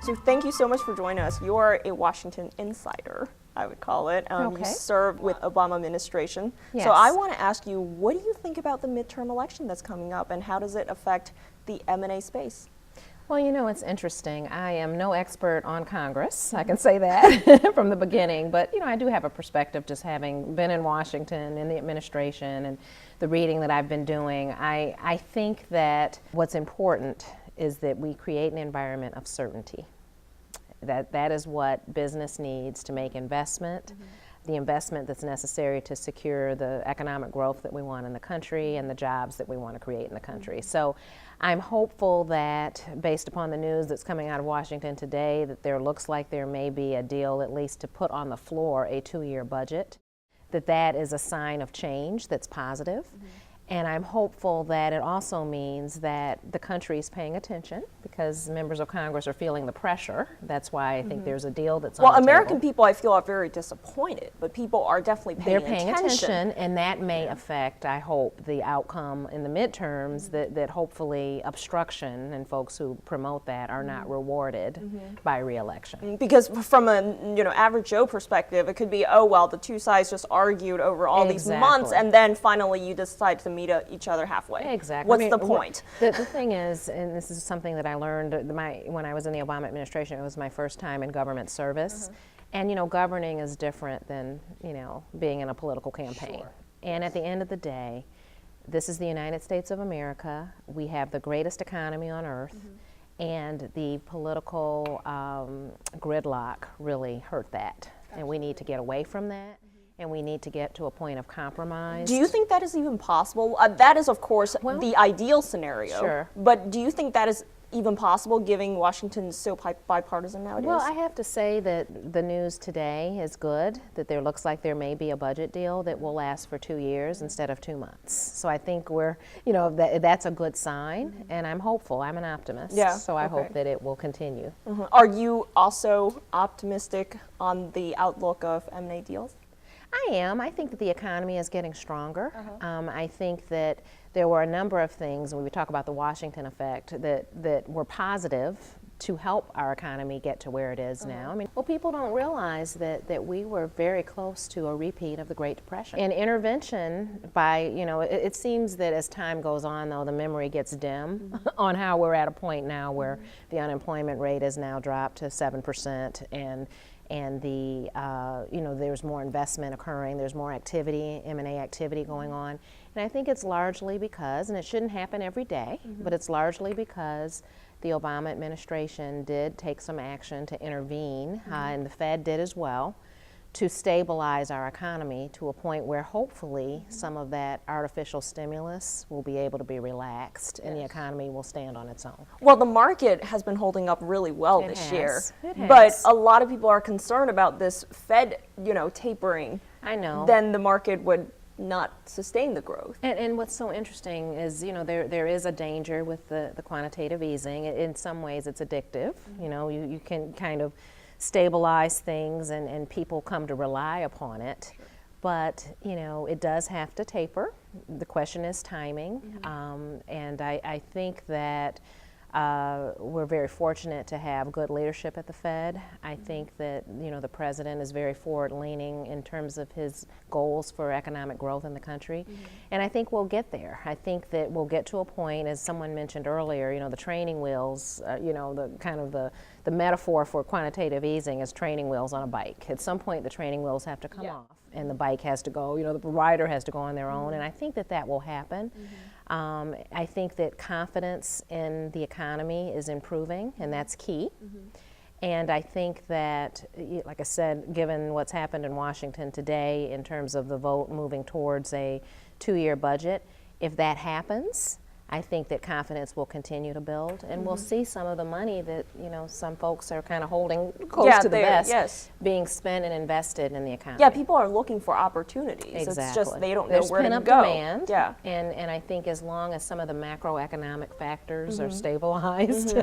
So thank you so much for joining us. You are a Washington insider, I would call it. Okay. You served with Obama administration. Yes. So I want to ask you, what do you think about the midterm election that's coming up, and how does it affect the M&A space? Well, you know, it's interesting. I am no expert on Congress. I can say that from the beginning. But, you know, I do have a perspective just having been in Washington in the administration and the reading that I've been doing. I think that what's important is that we create an environment of certainty. That is what business needs to make investment, the investment that's necessary to secure the economic growth that we want in the country and the jobs that we want to create in the country. So I'm hopeful that based upon the news that's coming out of Washington today, that there looks like there may be a deal at least to put on the floor a 2-year budget, that is a sign of change that's positive. And I'm hopeful that it also means that the country is paying attention because members of Congress are feeling the pressure. That's why I think there's a deal that's on the American table. people, I feel, are very disappointed, but people are definitely They're paying attention, and that may affect, I hope, the outcome in the midterms, that hopefully obstruction and folks who promote that are not rewarded by re-election. Because from a average Joe perspective, it could be, oh, well, the two sides just argued over all these months, and then finally you decide to meet each other halfway. Exactly. What's the point? The thing is, and this is something that I learned when I was in the Obama administration, it was my first time in government service. And, you know, governing is different than, being in a political campaign. Sure. And at the end of the day, this is the United States of America. We have the greatest economy on earth. And the political gridlock really hurt that. And we need to get away from that. And we need to get to a point of compromise. Do you think that is even possible? That is, of course, the ideal scenario. Sure. But do you think that is even possible, given Washington is so bipartisan nowadays? Well, I have to say that the news today is good, that there looks like there may be a budget deal that will last for 2 years instead of 2 months. So I think that's a good sign, and I'm hopeful. I'm an optimist. Yeah, so I hope that it will continue. Are you also optimistic on the outlook of M&A deals? I am. I think that the economy is getting stronger. I think that there were a number of things, and we talk about the Washington effect, that were positive to help our economy get to where it is now. I mean, people don't realize that we were very close to a repeat of the Great Depression. And intervention by, it seems that as time goes on, though, the memory gets dim on how we're at a point now where the unemployment rate has now dropped to 7%, and the there's more investment occurring, there's more activity, M&A activity going on. And I think it's largely because, and it shouldn't happen every day, but it's largely because the Obama administration did take some action to intervene, and the Fed did as well, to stabilize our economy to a point where hopefully some of that artificial stimulus will be able to be relaxed and the economy will stand on its own. Well, the market has been holding up really well this year. It has. But a lot of people are concerned about this Fed, tapering. I know. Then the market would not sustain the growth. And what's so interesting is, there is a danger with the quantitative easing. In some ways it's addictive. You can kind of stabilize things and people come to rely upon it. But, it does have to taper. The question is timing. And I think that we're very fortunate to have good leadership at the Fed. I think that, the president is very forward-leaning in terms of his goals for economic growth in the country. And I think we'll get there. I think that we'll get to a point, as someone mentioned earlier, the training wheels, the metaphor for quantitative easing is training wheels on a bike. At some point, the training wheels have to come off, and the bike has to go, the provider has to go on their own, and I think that will happen. I think that confidence in the economy is improving, and that's key. And I think that, like I said, given what's happened in Washington today in terms of the vote moving towards a 2-year budget, if that happens, I think that confidence will continue to build, and we'll see some of the money that some folks are kind of holding close to the vest being spent and invested in the economy. Yeah, people are looking for opportunities. Exactly. It's just they don't There's know where to go. demand, and I think as long as some of the macroeconomic factors are stabilized,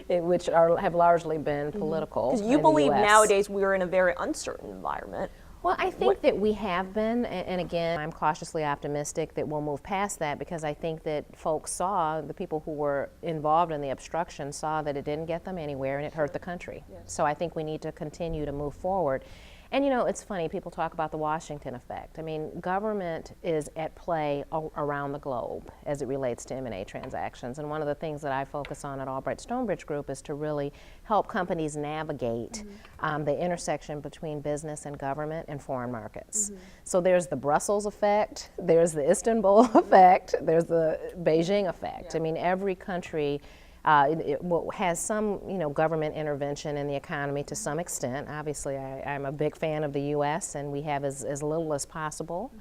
which have largely been political. Because you believe nowadays we're in a very uncertain environment. Well, I think that we have been, and again, I'm cautiously optimistic that we'll move past that, because I think that folks saw, the people who were involved in the obstruction saw that it didn't get them anywhere and it hurt the country. Yes. So I think we need to continue to move forward. And you know, it's funny, people talk about the Washington effect. I mean, government is at play around the globe as it relates to M&A transactions. And one of the things that I focus on at Albright Stonebridge Group is to really help companies navigate the intersection between business and government and foreign markets. So there's the Brussels effect, there's the Istanbul effect, there's the Beijing effect. I mean, every country has some, government intervention in the economy to some extent. Obviously, I'm a big fan of the U.S., and we have as little as possible.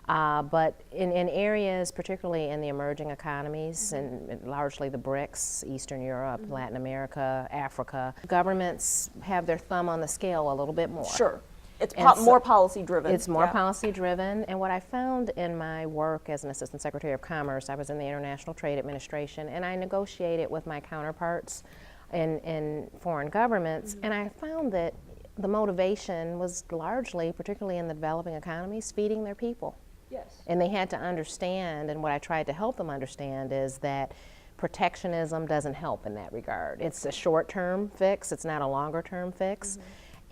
But in areas, particularly in the emerging economies, and largely the BRICS, Eastern Europe, Latin America, Africa, governments have their thumb on the scale a little bit more. Sure. It's more policy driven. It's more policy driven. And what I found in my work as an Assistant Secretary of Commerce, I was in the International Trade Administration, and I negotiated with my counterparts in foreign governments, and I found that the motivation was largely, particularly in the developing economies, feeding their people. Yes. And they had to understand, and what I tried to help them understand is that protectionism doesn't help in that regard. It's a short-term fix, it's not a longer-term fix.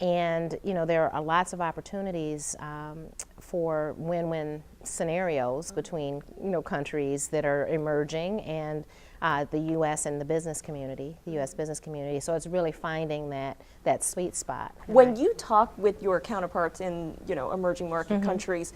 And there are lots of opportunities for win-win scenarios between countries that are emerging and the U.S. and the business community, the U.S. business community. So it's really finding that sweet spot. When you talk with your counterparts in emerging market countries,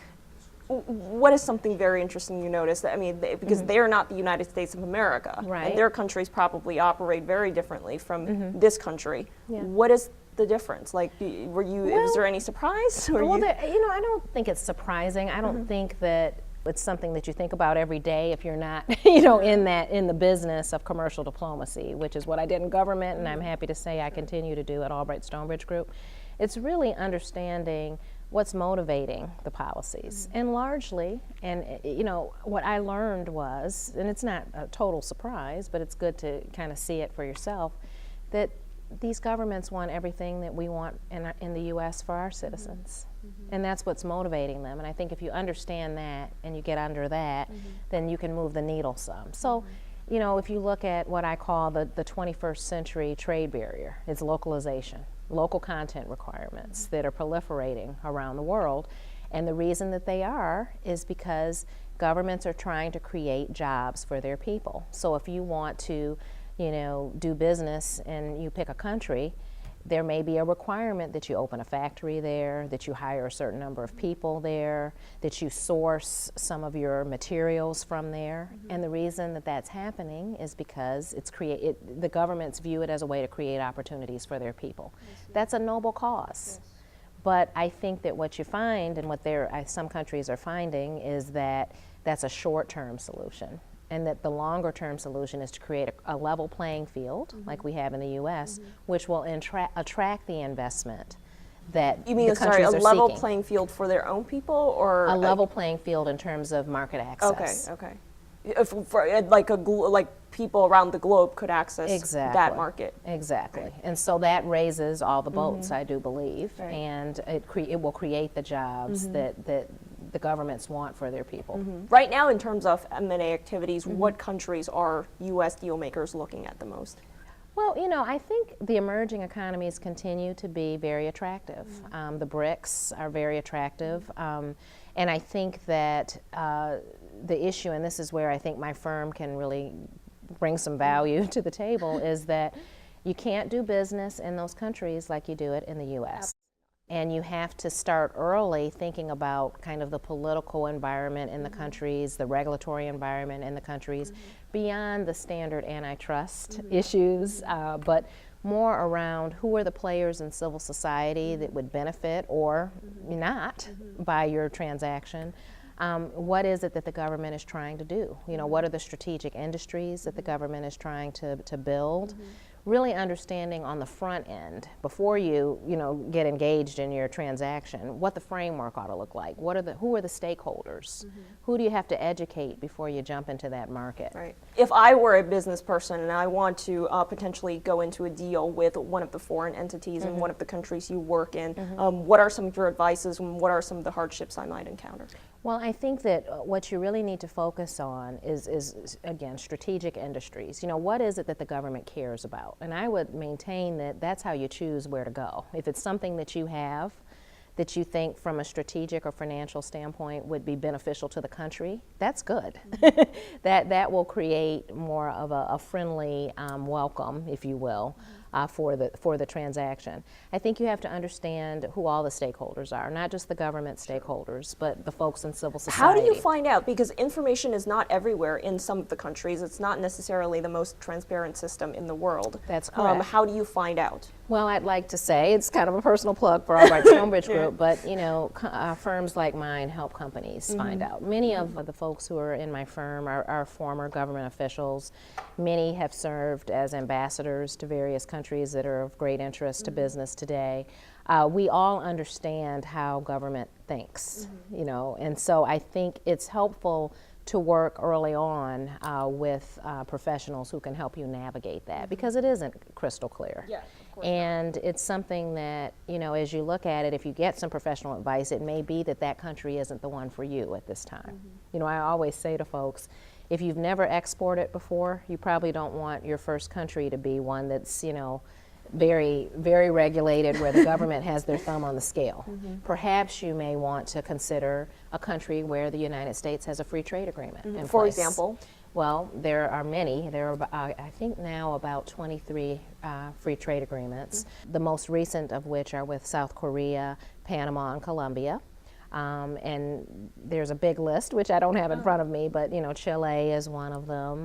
what is something very interesting you notice? I mean, because they're not the United States of America, right, and their countries probably operate very differently from this country. Yeah. What is the difference? Like, was there any surprise? Well, I don't think it's surprising. I don't think that it's something that you think about every day if you're not, in the business of commercial diplomacy, which is what I did in government, and I'm happy to say I continue to do at Albright Stonebridge Group. It's really understanding what's motivating the policies. And largely, and what I learned was, and it's not a total surprise, but it's good to kind of see it for yourself, that these governments want everything that we want in the U.S. for our citizens. And that's what's motivating them. And I think if you understand that and you get under that, then you can move the needle some. So, if you look at what I call the 21st century trade barrier, it's localization, local content requirements that are proliferating around the world. And the reason that they are is because governments are trying to create jobs for their people. So if you want to do business and you pick a country, there may be a requirement that you open a factory there, that you hire a certain number of people there, that you source some of your materials from there. And the reason that that's happening is because the governments view it as a way to create opportunities for their people. That's a noble cause. Yes. But I think that what you find, and what some countries are finding, is that that's a short-term solution. And that the longer-term solution is to create a level playing field, like we have in the U.S., which will attract the investment that the countries are seeking. A level playing field for their own people, or a level playing field in terms of market access. Okay. Like people around the globe could access that market. Exactly. Okay. And so that raises all the boats, I do believe, and it will create the jobs that the governments want for their people. Right now, in terms of M&A activities, what countries are U.S. deal makers looking at the most? Well, I think the emerging economies continue to be very attractive. The BRICS are very attractive. And I think that the issue, and this is where I think my firm can really bring some value to the table, is that you can't do business in those countries like you do it in the U.S. And you have to start early thinking about kind of the political environment in the countries, the regulatory environment in the countries, beyond the standard antitrust issues, but more around who are the players in civil society that would benefit or not by your transaction. What is it that the government is trying to do? What are the strategic industries that the government is trying to build? really understanding on the front end, before you get engaged in your transaction, what the framework ought to look like. Who are the stakeholders? Who do you have to educate before you jump into that market? Right. If I were a business person and I want to potentially go into a deal with one of the foreign entities in one of the countries you work in, what are some of your advices and what are some of the hardships I might encounter? Well, I think that what you really need to focus on is again, strategic industries. What is it that the government cares about? And I would maintain that that's how you choose where to go. If it's something that you have that you think from a strategic or financial standpoint would be beneficial to the country, that's good. that will create more of a friendly welcome, if you will, for the transaction. I think you have to understand who all the stakeholders are, not just the government stakeholders, but the folks in civil society. How do you find out? Because information is not everywhere in some of the countries. It's not necessarily the most transparent system in the world. That's correct. How do you find out? Well, I'd like to say, it's kind of a personal plug for Albright Stonebridge Group, but firms like mine help companies find out. Many of the folks who are in my firm are former government officials. Many have served as ambassadors to various countries that are of great interest to business today. We all understand how government thinks, and so I think it's helpful to work early on with professionals who can help you navigate that, because it isn't crystal clear. Yeah, of course and it's something that, as you look at it, if you get some professional advice, it may be that country isn't the one for you at this time. I always say to folks, if you've never exported before, you probably don't want your first country to be one that's, very, very regulated, where the government has their thumb on the scale. Perhaps you may want to consider a country where the United States has a free trade agreement in place. For example? Well, there are many. There are, I think now, about 23 free trade agreements, the most recent of which are with South Korea, Panama, and Colombia. And there's a big list, which I don't have in front of me, but Chile is one of them.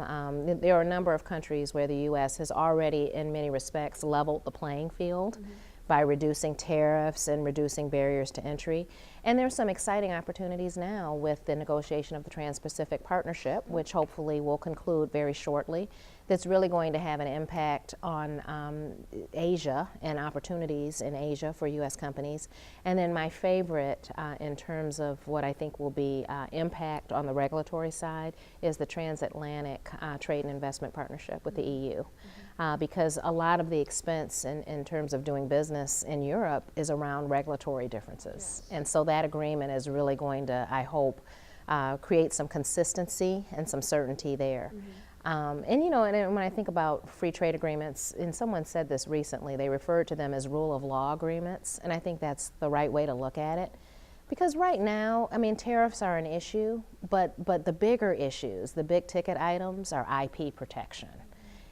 There are a number of countries where the U.S. has already, in many respects, leveled the playing field by reducing tariffs and reducing barriers to entry. And there's some exciting opportunities now with the negotiation of the Trans-Pacific Partnership, which hopefully will conclude very shortly, that's really going to have an impact on Asia and opportunities in Asia for U.S. companies. And then my favorite in terms of what I think will be impact on the regulatory side is the Transatlantic Trade and Investment Partnership with the EU. Because a lot of the expense in terms of doing business in Europe is around regulatory differences. Yes. And so that agreement is really going to, I hope, create some consistency and some certainty there. And when I think about free trade agreements, and someone said this recently, they referred to them as rule of law agreements, and I think that's the right way to look at it. Because right now, tariffs are an issue, but the bigger issues, the big ticket items, are IP protection.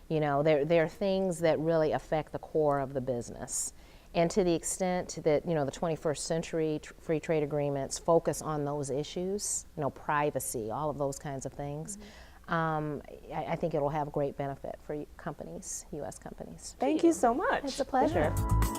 They're things that really affect the core of the business. And to the extent that, the 21st century free trade agreements focus on those issues, privacy, all of those kinds of things, I think it'll have great benefit for companies, U.S. companies. Thank you so much. It's a pleasure. Yeah.